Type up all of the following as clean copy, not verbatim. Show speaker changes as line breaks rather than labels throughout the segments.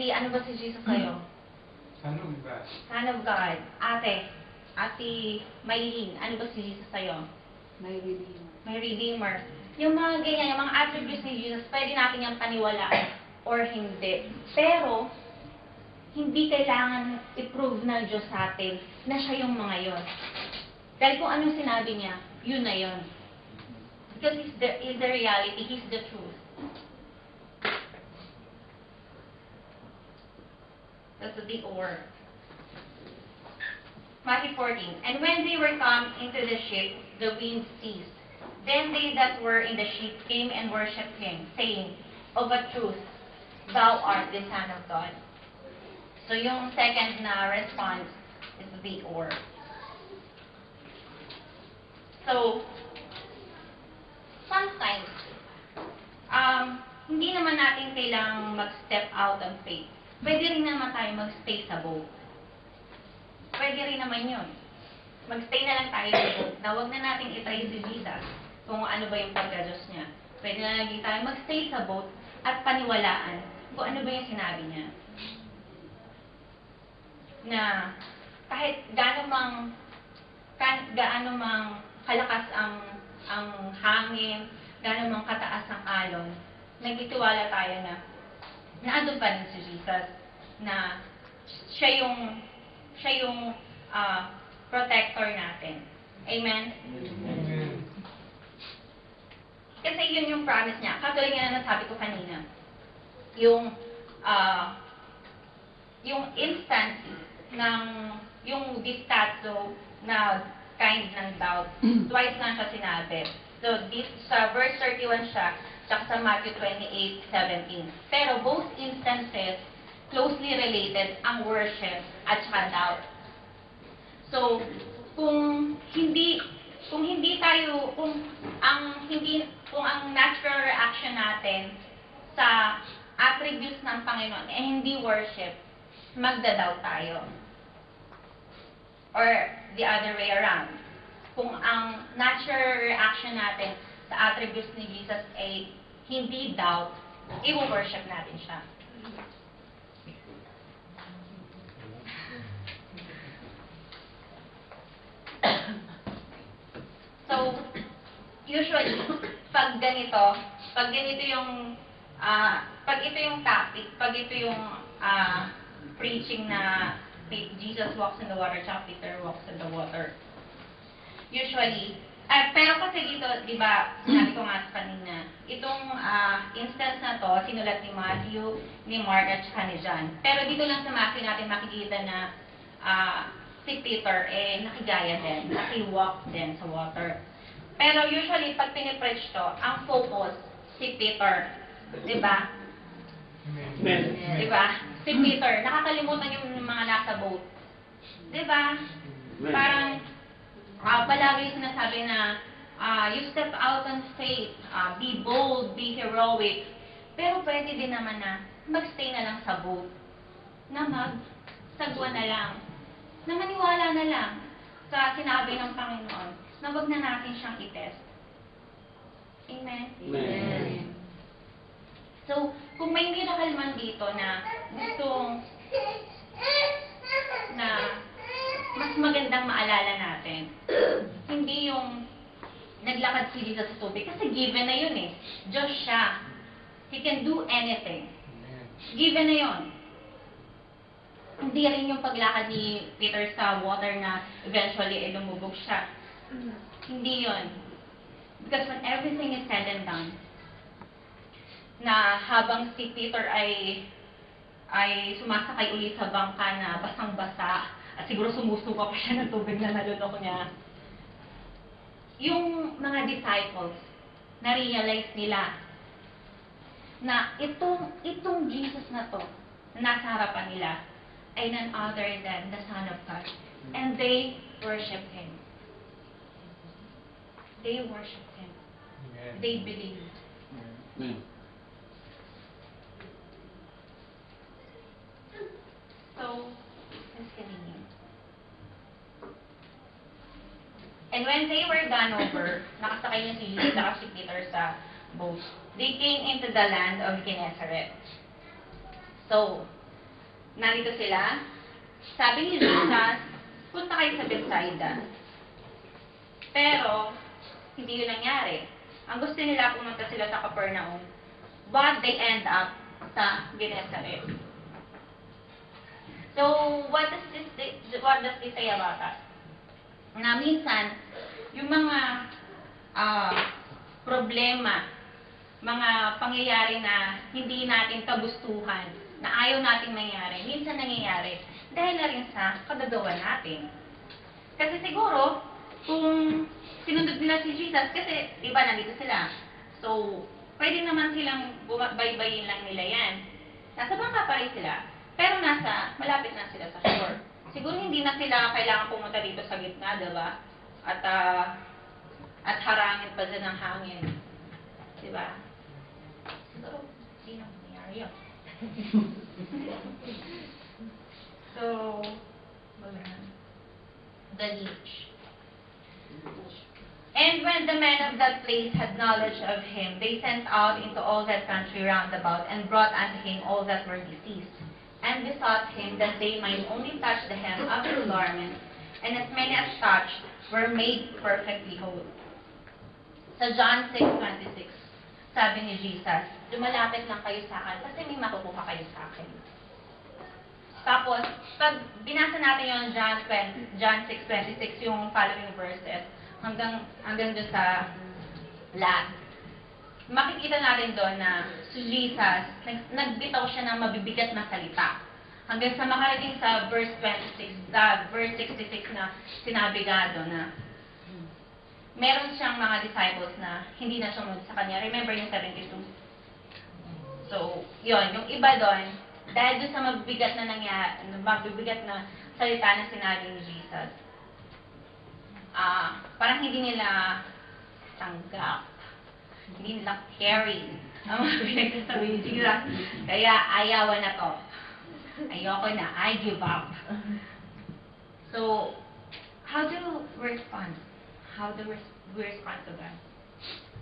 Kylie, ano ba si Jesus sa'yo?
Son of God.
Son of God. Ate Maylene, ano ba si Jesus sa'yo?
May redeemer.
May Redeemer. Yung mga ganyan, yung mga attributes ni Jesus, pwede natin yung paniwalaan or hindi. Pero, hindi kailangan i-prove ng Diyos sa atin na siya yung mga yon. Dahil kung anong sinabi niya, yun na yon. Because He's the reality, He's the truth. That's the big word. Matthew 14. And when they were come into the ship, the wind ceased. Then they that were in the ship came and worshipped him, saying, Of a truth, thou art the Son of God. So yung second na response is the or. So, sometimes, hindi naman natin kailangang mag-step out of faith. Pwede rin naman tayo mag-stay sa boat. Pwede rin naman yun. Mag-stay na lang tayo sa boat. Na huwag na natin itry si Jesus kung ano ba yung pagka-Diyos niya. Pwede na lang tayo mag-stay sa boat at paniwalaan kung ano ba yung sinabi niya. Na kahit gaano mang kalakas ang hangin, gaano mang kataas ang alon, nagtitiwala tayo na naandun pa rin si Jesus, na siya yung protector natin. Amen?
Amen.
Kasi yun yung promise niya. Katulad nga na nasabi ko kanina, yung instance ng yung distazo na kind ng doubt, twice lang siya sinabi. So, this, sa verse 31 siya, tsaka sa Matthew 28:17. Pero both instances, closely related ang worship at saka doubt. So, kung ang natural reaction natin sa attributes ng Panginoon eh hindi worship, magda-doubt tayo. Or the other way around. Kung ang natural reaction natin sa attributes ni Jesus ay hindi doubt, i-worship natin siya. So, usually, pag ito yung topic, pag ito yung preaching na Jesus walks in the water, tsaka Peter walks in the water. Usually, pero kasi dito, di ba, sinabi ko nga kanina, itong instance na to, sinulat ni Matthew, ni Mark, at saka ni John. Pero dito lang sa Matthew natin makikita na si Peter, nakigaya din, nakiwalk din sa water. Pero usually, pag pinipreach to, ang focus, si Peter. Di ba?
Amen.
Di ba? Si Peter, nakakalimutan yung mga nasa boat. Di ba? Parang, palagi sinasabi na, you step out on faith, be bold, be heroic. Pero pwede din naman na magstay na lang sa boat. Na magsagwa na lang. Na maniwala na lang sa sinabi ng Panginoon na wag na natin siyang itest. Amen?
Amen.
So, kung may miracle man dito na gustong na mas magandang maalala natin, hindi yung naglakad si Jesus sa tubig, kasi given na yun eh. Diyos siya. He can do anything. Given na yun. Hindi rin yung paglakad ni Peter sa water na eventually lumubog siya. Hindi yun. Because when everything is said and done, na habang si Peter ay sumasakay ulit sa bangka na basang-basa at siguro sumusuka pa siya ng tubig na nalunok niya, yung mga disciples, na-realize nila na itong Jesus na to, na nasa harapan nila, ay none other than the Son of God. And they worship Him. They worship Him.
Amen.
They believed.
Amen.
So, let's continue. And when they were gone over, nakasakay na si Jesus at si Peter sa boat, they came into the land of Gennesaret. So, narito sila. Sabi ni Jesus, punta kayo sa Bethsaida. Pero, hindi yun nangyari. Ang gusto nila, pumunta sila sa Capernaum. But they end up sa Gennesaret. So, what does this say about us? Na minsan, yung mga problema, mga pangyayari na hindi natin kagustuhan, na ayaw nating mangyari, minsan nangyayari dahil na rin sa kagagawa natin. Kasi siguro, kung sinunod nila si Jesus, kasi di ba nandito sila, so pwede naman silang baybayin lang nila yan. Nasa bangka pa rin sila, pero malapit na sila sa shore. Siguro hindi na sila kailangan pumunta dito sa gitna, diba? At harangin pa dyan ng hangin. Diba? Siguro, hindi na nangyari yun. So, the leech. And when the men of that place had knowledge of him, they sent out into all that country round about, and brought unto him all that were diseased, and besought him that they might only touch the hem of his garment, and as many as touched were made perfectly whole. Sa John 6:26, sabi ni Jesus, lumalapit lang kayo sa akin kasi may makukuha kayo sa akin. Tapos, pag binasa natin yung John 6:26, yung following verses, hanggang dun sa last, makikita natin doon na si Jesus, nagbitaw siya ng mabibigat na salita. Hanggang sa makarating sa verse 66 na sinabi nga doon na meron siyang mga disciples na hindi na sumunod sa kanya. Remember yung 72? So, yun, yung iba doon, dahil doon sa mabibigat na salita na sinabi ni Jesus, parang hindi nila tanggap, hindi nila carry ang mga pinagsasabi ni Jesus. Kaya, ayawan na to. Ayoko na. I give up. So, how do we respond? How do we respond to that?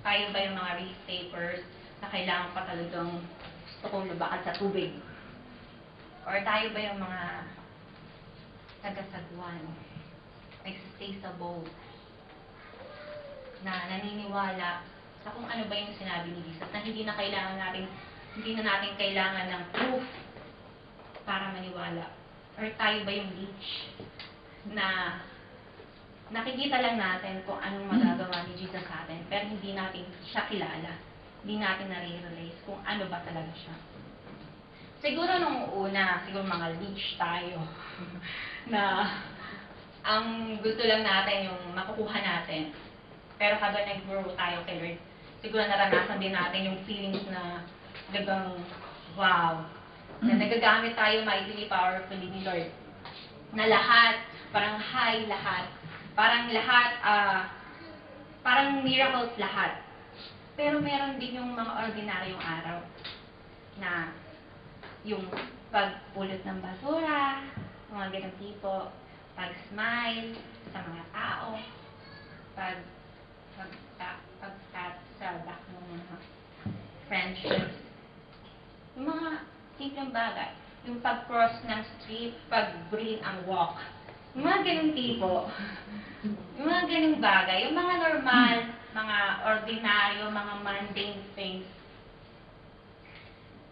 Tayo ba yung mga risk takers na kailangan pa talagang gusto kong lubakan sa tubig? Or tayo ba yung mga tagasagwan, nagsistay sa boat, na naniniwala sa kung ano ba yung sinabi ni Jesus, na hindi na natin kailangan ng proof para maniwala? Or tayo ba yung leech na nakikita lang natin kung anong magagawa ni Jesus sa atin, pero hindi natin siya kilala, hindi natin nare-realize kung ano ba talaga siya. Siguro nung una, siguro mga leech tayo, na ang gusto lang natin yung makukuha natin. Pero habang nag-grow tayo kay Lord, siguro naranasan din natin yung feelings na talagang wow, na nagagamit tayo mightily powerfully ni Lord. Na lahat, parang high lahat, parang lahat, parang miracles lahat. Pero meron din yung mga ordinaryong araw na yung pagpulot ng basura, mga ganang tipo, pag-smile sa mga tao, pag-tap sa back ng mga friendships. Yung mga simpleng bagay, yung pag-cross ng street, pag-green ang walk. Yung mga ganang tipo, yung mga ganang bagay, yung mga normal, mga ordinaryo, mga mundane things.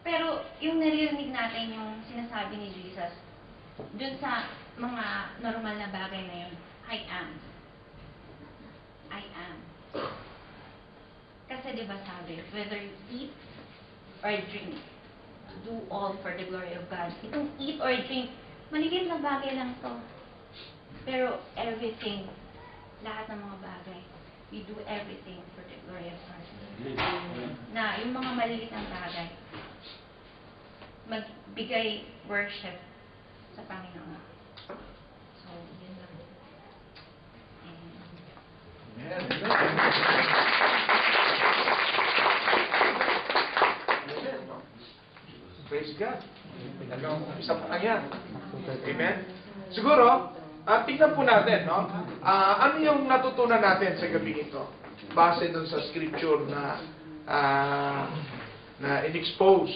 Pero yung naririnig natin yung sinasabi ni Jesus, dun sa mga normal na bagay na yun, I am. I am. Kasi diba sabi, whether you eat or drink, do all for the glory of God. Itong eat or drink, maliliit na bagay lang to. Pero everything, lahat ng mga bagay, we do everything for the glory of God. Na yung mga maliliit na bagay, magbigay worship sa Panginoon. So, yun lang.
Praise God. Isa pa lang yan. Amen? Siguro, tingnan po natin, no? Ano yung natutunan natin sa gabi ito? Base dun sa scripture na in-expose